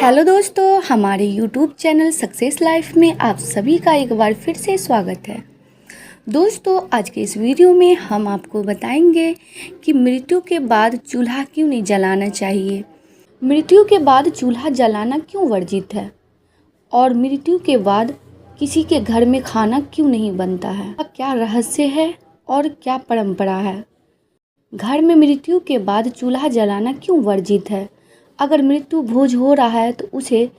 Hello दोस्तों, हमारे YouTube channel success life में आप सभी का एक बार फिर से स्वागत है। दोस्तों, आज के इस वीडियो में हम आपको बताएंगे कि मृत्यु के बाद चूल्हा क्यों नहीं जलाना चाहिए, मृत्यु के बाद चूल्हा जलाना क्यों वर्जित है और मृत्यु के बाद किसी के घर में खाना क्यों नहीं बनता है, क्या रहस्य है और क्या परंपरा है। घर में मृत्यु के बाद चूल्हा जलाना क्यों वर्जित है। अगर मृत्यु भोज हो रहा है तो उसे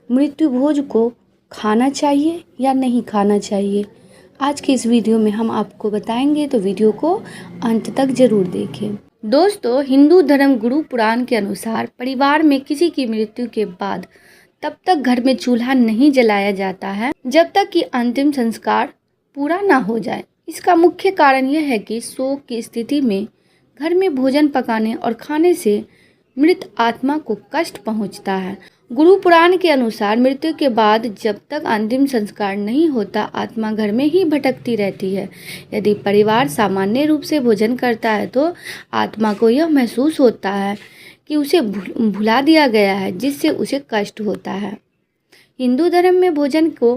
मृत्यु भोज को खाना चाहिए या नहीं खाना चाहिए। आज के इस वीडियो में हम आपको बताएंगे, तो वीडियो को अंत तक जरूर देखें। दोस्तों, हिंदू धर्म गुरु पुराण के अनुसार परिवार में किसी की मृत्यु के बाद तब तक घर में चूल्हा नहीं जलाया जाता है जब तक कि अंतिम संस्कार पूरा ना हो जाए। इसका मुख्य कारण यह है कि शोक की स्थिति में घर में भोजन पकाने और खाने से मृत आत्मा को कष्ट पहुंचता है। गुरु पुराण के अनुसार मृत्यु के बाद जब तक अंतिम संस्कार नहीं होता, आत्मा घर में ही भटकती रहती है। यदि परिवार सामान्य रूप से भोजन करता है तो आत्मा को यह महसूस होता है कि उसे भुला दिया गया है, जिससे उसे कष्ट होता है। हिंदू धर्म में भोजन को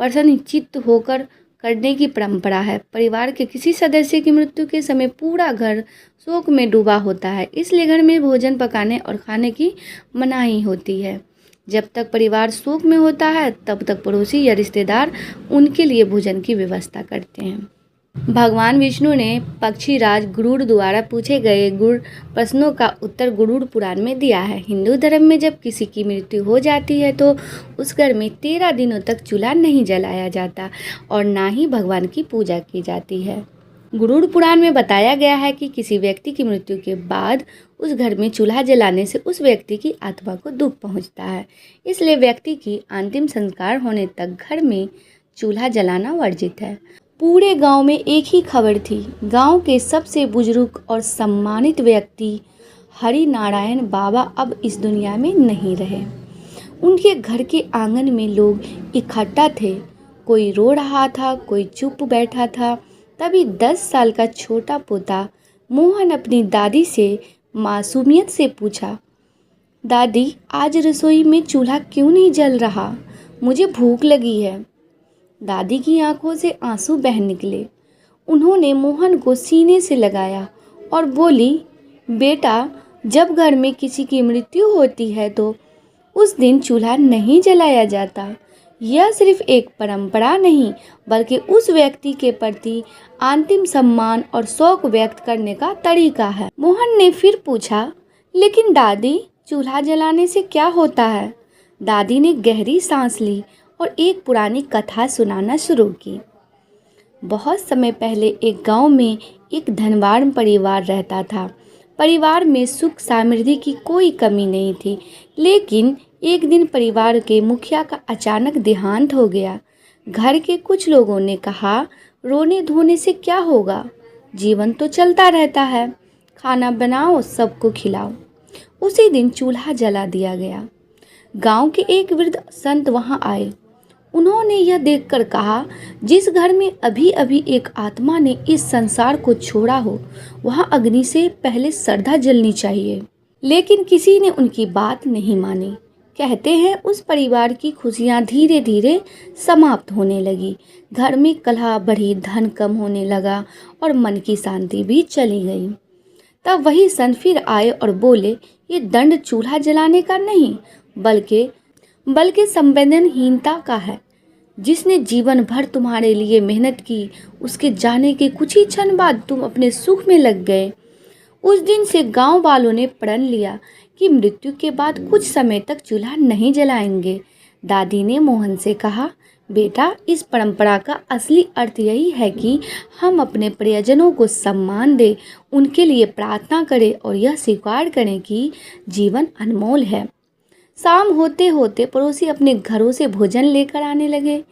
प्रसन्नचित्त होकर करने की परंपरा है। परिवार के किसी सदस्य की मृत्यु के समय पूरा घर शोक में डूबा होता है, इसलिए घर में भोजन पकाने और खाने की मनाही होती है। जब तक परिवार शोक में होता है तब तक पड़ोसी या रिश्तेदार उनके लिए भोजन की व्यवस्था करते हैं। भगवान विष्णु ने पक्षीराज गरुड़ द्वारा पूछे गए गुड़ प्रश्नों का उत्तर गरुड़ पुराण में दिया है। हिंदू धर्म में जब किसी की मृत्यु हो जाती है तो उस घर में 13 दिनों तक चूल्हा नहीं जलाया जाता और ना ही भगवान की पूजा की जाती है। गरुड़ पुराण में बताया गया है कि किसी व्यक्ति की मृत्यु के बाद उस घर में चूल्हा जलाने से उस व्यक्ति की आत्मा को दुख पहुँचता है, इसलिए व्यक्ति की अंतिम संस्कार होने तक घर में चूल्हा जलाना वर्जित है। पूरे गांव में एक ही खबर थी। गांव के सबसे बुजुर्ग और सम्मानित व्यक्ति हरि नारायण बाबा अब इस दुनिया में नहीं रहे। उनके घर के आंगन में लोग इकट्ठा थे। कोई रो रहा था, कोई चुप बैठा था। तभी 10 साल का छोटा पोता मोहन अपनी दादी से मासूमियत से पूछा, दादी, आज रसोई में चूल्हा क्यों नहीं जल रहा? मुझे भूख लगी है। दादी की आंखों से आंसू बह निकले। उन्होंने मोहन को सीने से लगाया और बोली, बेटा, जब घर में किसी की मृत्यु होती है तो उस दिन चूल्हा नहीं जलाया जाता। यह सिर्फ एक परंपरा नहीं बल्कि उस व्यक्ति के प्रति अंतिम सम्मान और शौक व्यक्त करने का तरीका है। मोहन ने फिर पूछा, लेकिन दादी, चूल्हा जलाने से क्या होता है? दादी ने गहरी सांस ली और एक पुरानी कथा सुनाना शुरू की। बहुत समय पहले एक गांव में एक धनवान परिवार रहता था। परिवार में सुख समृद्धि की कोई कमी नहीं थी, लेकिन एक दिन परिवार के मुखिया का अचानक देहांत हो गया। घर के कुछ लोगों ने कहा, रोने धोने से क्या होगा, जीवन तो चलता रहता है, खाना बनाओ, सबको खिलाओ। उसी दिन चूल्हा जला दिया गया। गांव के एक वृद्ध संत वहां आए। उन्होंने यह देखकर कहा, जिस घर में अभी अभी एक आत्मा ने इस संसार को छोड़ा हो, वहां अग्नि से पहले श्रद्धा जलनी चाहिए। लेकिन किसी ने उनकी बात नहीं मानी। कहते हैं उस परिवार की खुशियां धीरे धीरे समाप्त होने लगी। घर में कलह बढ़ी, धन कम होने लगा और मन की शांति भी चली गई। तब वही संत फिर आए और बोले, ये दंड चूल्हा जलाने का नहीं बल्कि संवेदनहीनता का है। जिसने जीवन भर तुम्हारे लिए मेहनत की, उसके जाने के कुछ ही क्षण बाद तुम अपने सुख में लग गए। उस दिन से गांव वालों ने प्रण लिया कि मृत्यु के बाद कुछ समय तक चूल्हा नहीं जलाएंगे। दादी ने मोहन से कहा, बेटा, इस परंपरा का असली अर्थ यही है कि हम अपने प्रियजनों को सम्मान दें, उनके लिए प्रार्थना करें और यह स्वीकार करें कि जीवन अनमोल है। शाम होते होते पड़ोसी अपने घरों से भोजन लेकर आने लगे।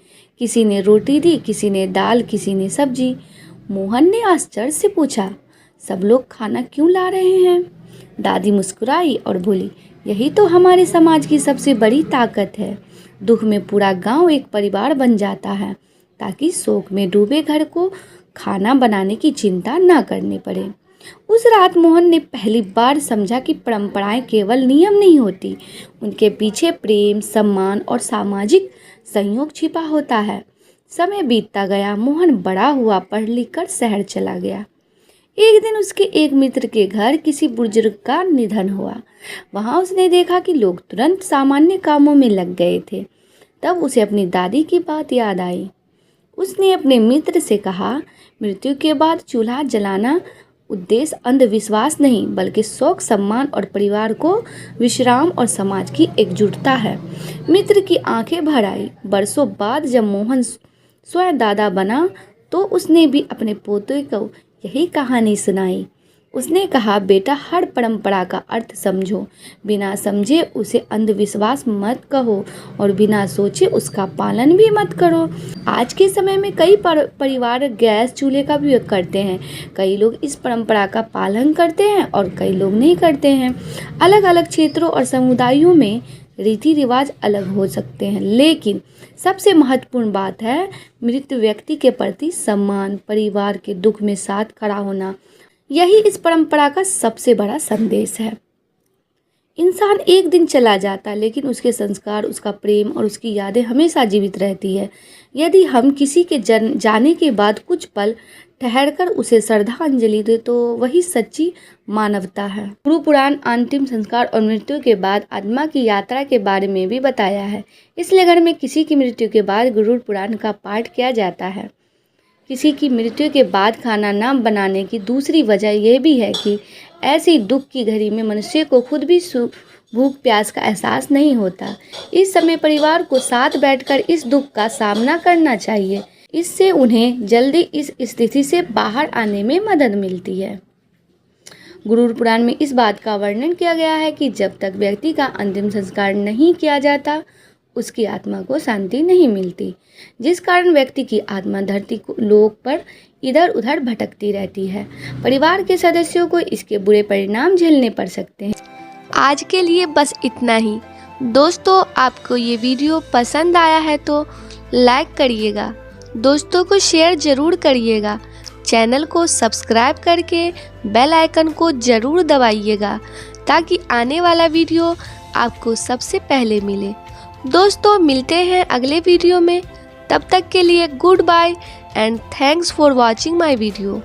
किसी ने रोटी दी, किसी ने दाल, किसी ने सब्जी। मोहन ने आश्चर्य से पूछा, सब लोग खाना क्यों ला रहे हैं? दादी मुस्कुराई और बोली, यही तो हमारे समाज की सबसे बड़ी ताकत है। दुख में पूरा गांव एक परिवार बन जाता है ताकि शोक में डूबे घर को खाना बनाने की चिंता ना करनी पड़े। उस रात मोहन ने पहली बार समझा कि परंपराएं केवल नियम नहीं होती, उनके पीछे प्रेम, सम्मान और सामाजिक सहयोग छिपा होता है। समय बीतता गया, मोहन बड़ा हुआ, पढ़ लिख कर शहर चला गया। एक दिन उसके एक मित्र के घर किसी बुजुर्ग का निधन हुआ। वहां उसने देखा कि लोग तुरंत सामान्य कामों में लग गए थे। तब उसे अपनी दादी की बात याद आई। उसने अपने मित्र से कहा, मृत्यु के बाद चूल्हा जलाना उद्देश्य अंधविश्वास नहीं, बल्कि शौक, सम्मान और परिवार को विश्राम और समाज की एकजुटता है। मित्र की आंखें भर आई। बरसों बाद जब मोहन स्वयं दादा बना तो उसने भी अपने पोते को यही कहानी सुनाई। उसने कहा, बेटा, हर परंपरा का अर्थ समझो, बिना समझे उसे अंधविश्वास मत कहो और बिना सोचे उसका पालन भी मत करो। आज के समय में कई परिवार गैस चूल्हे का उपयोग करते हैं। कई लोग इस परंपरा का पालन करते हैं और कई लोग नहीं करते हैं। अलग अलग क्षेत्रों और समुदायों में रीति रिवाज अलग हो सकते हैं, लेकिन सबसे महत्वपूर्ण बात है मृत व्यक्ति के प्रति सम्मान, परिवार के दुख में साथ खड़ा होना। यही इस परंपरा का सबसे बड़ा संदेश है। इंसान एक दिन चला जाता, लेकिन उसके संस्कार, उसका प्रेम और उसकी यादें हमेशा जीवित रहती है। यदि हम किसी के जाने के बाद कुछ पल ठहरकर उसे श्रद्धांजलि दें तो वही सच्ची मानवता है। गुरु पुराण अंतिम संस्कार और मृत्यु के बाद आत्मा की यात्रा के बारे में भी बताया है। इसलिए घर में किसी की मृत्यु के बाद गुरु पुराण का पाठ किया जाता है। किसी की मृत्यु के बाद खाना न बनाने की दूसरी वजह यह भी है कि ऐसी दुख की घड़ी में मनुष्य को खुद भी भूख प्यास का एहसास नहीं होता। इस समय परिवार को साथ बैठकर इस दुख का सामना करना चाहिए। इससे उन्हें जल्दी इस स्थिति से बाहर आने में मदद मिलती है। गुरु पुराण में इस बात का वर्णन किया गया है कि जब तक व्यक्ति का अंतिम संस्कार नहीं किया जाता, उसकी आत्मा को शांति नहीं मिलती, जिस कारण व्यक्ति की आत्मा धरती लोक पर इधर उधर भटकती रहती है। परिवार के सदस्यों को इसके बुरे परिणाम झेलने पड़ सकते हैं। आज के लिए बस इतना ही। दोस्तों, आपको ये वीडियो पसंद आया है तो लाइक करिएगा, दोस्तों को शेयर ज़रूर करिएगा, चैनल को सब्सक्राइब करके बेल आइकन को ज़रूर दबाइएगा ताकि आने वाला वीडियो आपको सबसे पहले मिले। दोस्तों, मिलते हैं अगले वीडियो में। तब तक के लिए good bye and thanks for watching my video.